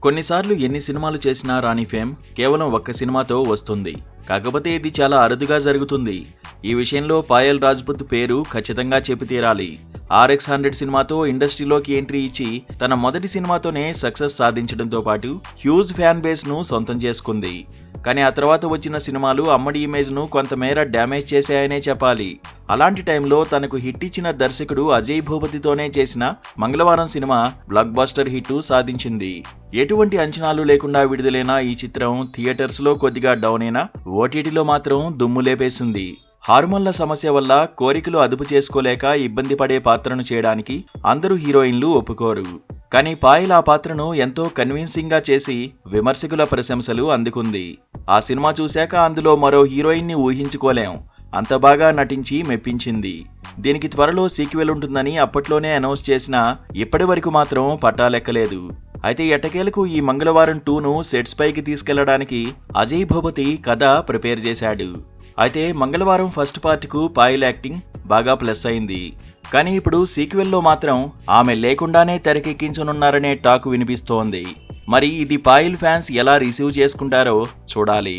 కొన్నిసార్లు ఎన్ని సినిమాలు చేసినా రాని ఫేమ్ కేవలం ఒక్క సినిమాతో వస్తుంది. కాకపోతే ఇది చాలా అరుదుగా జరుగుతుంది. ఈ విషయంలో పాయల్ రాజ్పుత్ పేరు ఖచ్చితంగా చెప్పి తీరాలి. RX-100 సినిమాతో ఇండస్ట్రీలోకి ఎంట్రీ ఇచ్చి తన మొదటి సినిమాతోనే సక్సెస్ సాధించడంతో పాటు హ్యూజ్ ఫ్యాన్ బేస్ ను సొంతం చేసుకుంది. కానీ ఆ తర్వాత వచ్చిన సినిమాలు అమ్మడి ఇమేజ్ ను కొంతమేర డ్యామేజ్ చేశాయనే చెప్పాలి. అలాంటి టైంలో తనకు హిట్ ఇచ్చిన దర్శకుడు అజయ్ భూపతితోనే చేసిన మంగళవారం సినిమా బ్లాక్ బస్టర్ హిట్ సాధించింది. ఎటువంటి అంచనాలు లేకుండా విడుదలైన ఈ చిత్రం థియేటర్స్ లో కొద్దిగా డౌన్ అయినా ఓటీటీలో మాత్రం దుమ్ము లేపేసింది. హార్మోన్ల సమస్య వల్ల కోరికలు అదుపు చేసుకోలేక ఇబ్బంది పడే పాత్రను చేయడానికి అందరూ హీరోయిన్లు ఒప్పుకోరు. కానీ పాయల్ ఆ పాత్రను ఎంతో కన్విన్సింగ్ గా చేసి విమర్శకుల ప్రశంసలు అందుకుంది. ఆ సినిమా చూశాక అందులో మరో హీరోయిన్ ని ఊహించుకోలేం, అంత బాగా నటించి మెప్పించింది. దీనికి త్వరలో సీక్వెల్ ఉంటుందని అప్పట్లోనే అనౌన్స్ చేసినా ఇప్పటి వరకు మాత్రం పట్టాలెక్కలేదు. అయితే ఎట్టకేలకు ఈ మంగళవారం 2ను సెట్స్ పైకి తీసుకెళ్లడానికి అజయ్ భూపతి కథ ప్రిపేర్ చేశాడు. అయితే మంగళవారం ఫస్ట్ పార్ట్ కు పాయల్ యాక్టింగ్ బాగా ప్లస్ అయింది. కానీ ఇప్పుడు సీక్వెల్లో మాత్రం ఆమె లేకుండానే తెరకెక్కించనున్నారనే టాక్ వినిపిస్తోంది. మరి ఇది పాయల్ ఫ్యాన్స్ ఎలా రిసీవ్ చేసుకుంటారో చూడాలి.